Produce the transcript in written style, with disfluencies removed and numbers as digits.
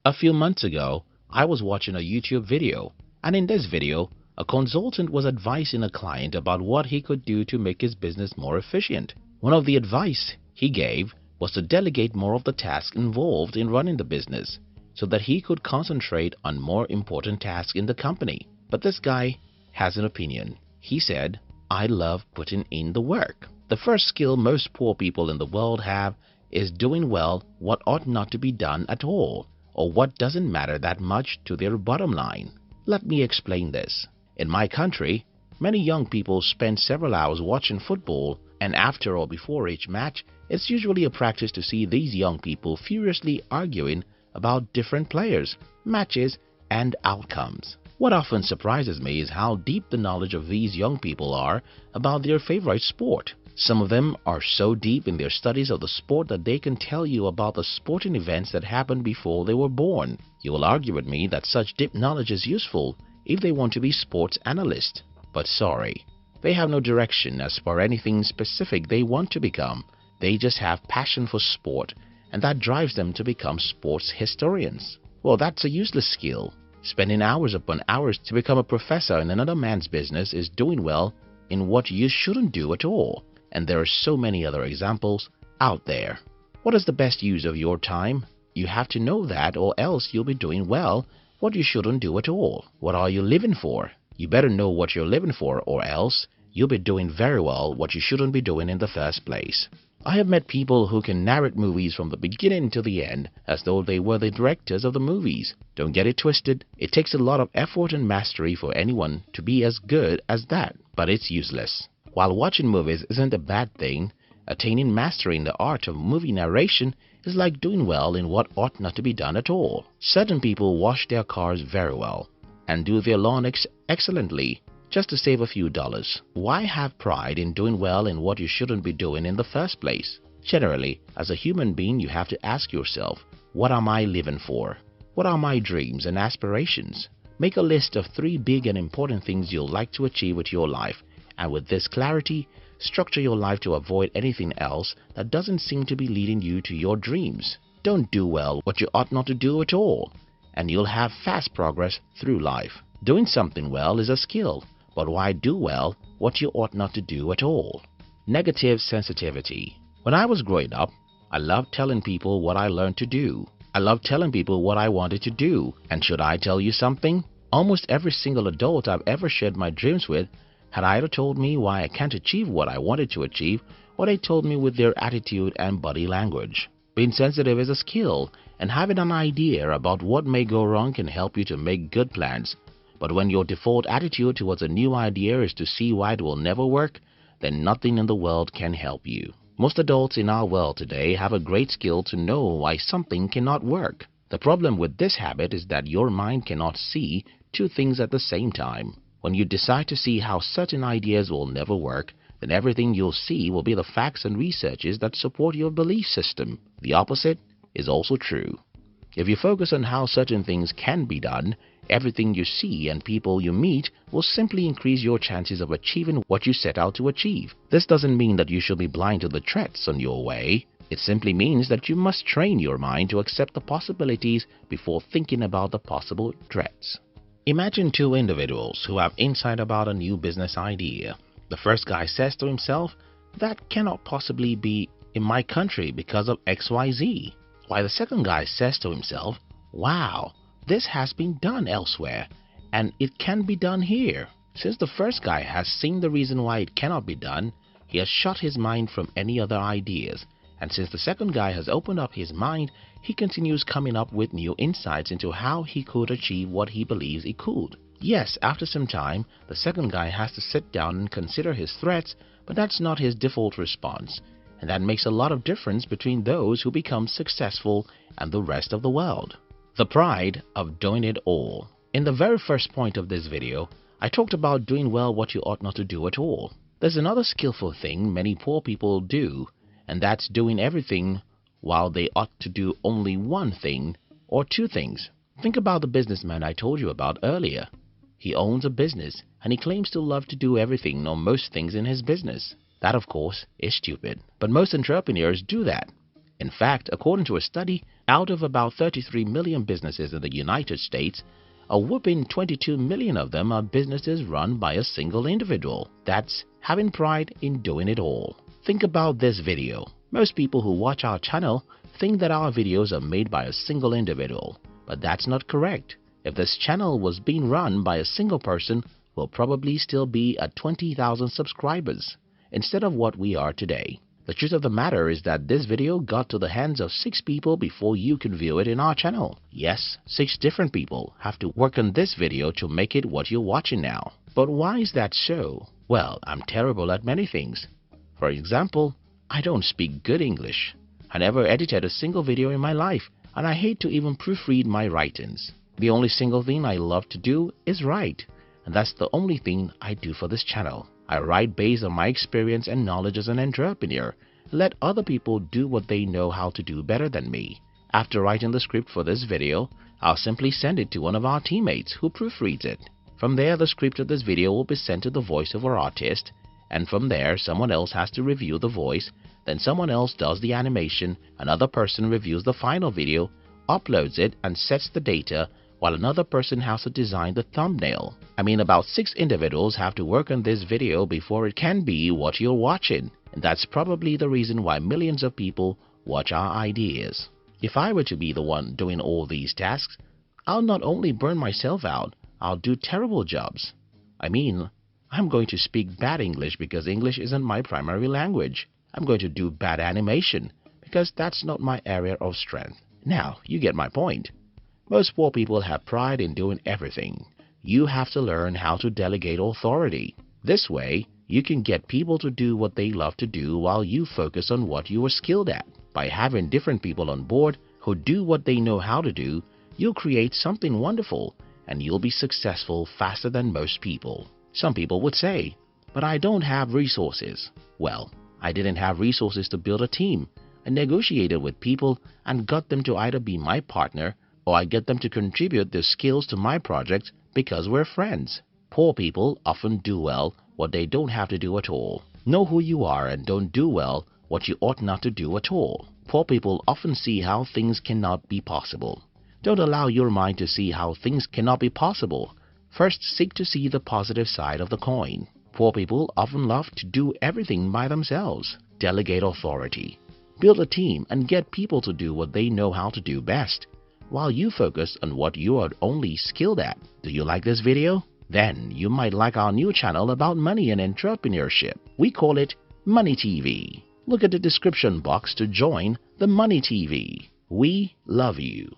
A few months ago, I was watching a YouTube video, and in this video, a consultant was advising a client about what he could do to make his business more efficient. One of the advice he gave was to delegate more of the tasks involved in running the business so that he could concentrate on more important tasks in the company. But this guy has an opinion. He said, "I love putting in the work." The first skill most poor people in the world have is doing well what ought not to be done at all, or what doesn't matter that much to their bottom line. Let me explain this. In my country, many young people spend several hours watching football, and after or before each match, it's usually a practice to see these young people furiously arguing about different players, matches, and outcomes. What often surprises me is how deep the knowledge of these young people are about their favorite sport. Some of them are so deep in their studies of the sport that they can tell you about the sporting events that happened before they were born. You will argue with me that such deep knowledge is useful if they want to be sports analysts. But sorry, they have no direction as for anything specific they want to become. They just have passion for sport, and that drives them to become sports historians. Well, that's a useless skill. Spending hours upon hours to become a professor in another man's business is doing well in what you shouldn't do at all. And there are so many other examples out there. What is the best use of your time? You have to know that, or else you'll be doing well what you shouldn't do at all. What are you living for? You better know what you're living for, or else you'll be doing very well what you shouldn't be doing in the first place. I have met people who can narrate movies from the beginning to the end as though they were the directors of the movies. Don't get it twisted. It takes a lot of effort and mastery for anyone to be as good as that, but it's useless. While watching movies isn't a bad thing, attaining mastery in the art of movie narration is like doing well in what ought not to be done at all. Certain people wash their cars very well and do their lawn excellently just to save a few dollars. Why have pride in doing well in what you shouldn't be doing in the first place? Generally, as a human being, you have to ask yourself, what am I living for? What are my dreams and aspirations? Make a list of 3 big and important things you'll like to achieve with your life, and with this clarity, structure your life to avoid anything else that doesn't seem to be leading you to your dreams. Don't do well what you ought not to do at all, and you'll have fast progress through life. Doing something well is a skill, but why do well what you ought not to do at all? Negative sensitivity. When I was growing up, I loved telling people what I learned to do. I loved telling people what I wanted to do. And should I tell you something? Almost every single adult I've ever shared my dreams with had either told me why I can't achieve what I wanted to achieve, or they told me with their attitude and body language. Being sensitive is a skill, and having an idea about what may go wrong can help you to make good plans. But when your default attitude towards a new idea is to see why it will never work, then nothing in the world can help you. Most adults in our world today have a great skill to know why something cannot work. The problem with this habit is that your mind cannot see 2 things at the same time. When you decide to see how certain ideas will never work, then everything you'll see will be the facts and researches that support your belief system. The opposite is also true. If you focus on how certain things can be done, everything you see and people you meet will simply increase your chances of achieving what you set out to achieve. This doesn't mean that you should be blind to the threats on your way. It simply means that you must train your mind to accept the possibilities before thinking about the possible threats. Imagine 2 individuals who have insight about a new business idea. The first guy says to himself, "That cannot possibly be in my country because of XYZ." While the second guy says to himself, "Wow, this has been done elsewhere, and it can be done here." Since the first guy has seen the reason why it cannot be done, he has shut his mind from any other ideas. And since the second guy has opened up his mind, he continues coming up with new insights into how he could achieve what he believes he could. Yes, after some time, the second guy has to sit down and consider his threats, but that's not his default response. And that makes a lot of difference between those who become successful and the rest of the world. The pride of doing it all. In the very first point of this video, I talked about doing well what you ought not to do at all. There's another skillful thing many poor people do, and that's doing everything while they ought to do only one thing or 2 things. Think about the businessman I told you about earlier. He owns a business and he claims to love to do everything or most things in his business. That, of course, is stupid, but most entrepreneurs do that. In fact, according to a study, Out of about 33 million businesses in the United States, a whopping 22 million of them are businesses run by a single individual. That's having pride in doing it all. Think about this video. Most people who watch our channel think that our videos are made by a single individual, but that's not correct. If this channel was being run by a single person, we'll probably still be at 20,000 subscribers instead of what we are today. The truth of the matter is that this video got to the hands of 6 people before you can view it in our channel. Yes, 6 different people have to work on this video to make it what you're watching now. But why is that so? Well, I'm terrible at many things. For example, I don't speak good English. I never edited a single video in my life, and I hate to even proofread my writings. The only single thing I love to do is write, and that's the only thing I do for this channel. I write based on my experience and knowledge as an entrepreneur. Let other people do what they know how to do better than me. After writing the script for this video, I'll simply send it to one of our teammates who proofreads it. From there, the script of this video will be sent to the voiceover artist, and from there, someone else has to review the voice, then someone else does the animation, another person reviews the final video, uploads it and sets the data, while another person has to design the thumbnail. I mean, about 6 individuals have to work on this video before it can be what you're watching. And that's probably the reason why millions of people watch our ideas. If I were to be the one doing all these tasks, I'll not only burn myself out, I'll do terrible jobs. I mean, I'm going to speak bad English because English isn't my primary language. I'm going to do bad animation because that's not my area of strength. Now, you get my point. Most poor people have pride in doing everything. You have to learn how to delegate authority. This way, you can get people to do what they love to do while you focus on what you are skilled at. By having different people on board who do what they know how to do, you'll create something wonderful and you'll be successful faster than most people. Some people would say, but I don't have resources. Well, I didn't have resources to build a team. I negotiated with people and got them to either be my partner or I get them to contribute their skills to my project because we're friends. Poor people often do well what they don't have to do at all. Know who you are and don't do well what you ought not to do at all. Poor people often see how things cannot be possible. Don't allow your mind to see how things cannot be possible. First, seek to see the positive side of the coin. Poor people often love to do everything by themselves. Delegate authority. Build a team and get people to do what they know how to do best, while you focus on what you are only skilled at. Do you like this video? Then you might like our new channel about money and entrepreneurship. We call it Money TV. Look at the description box to join the Money TV. We love you.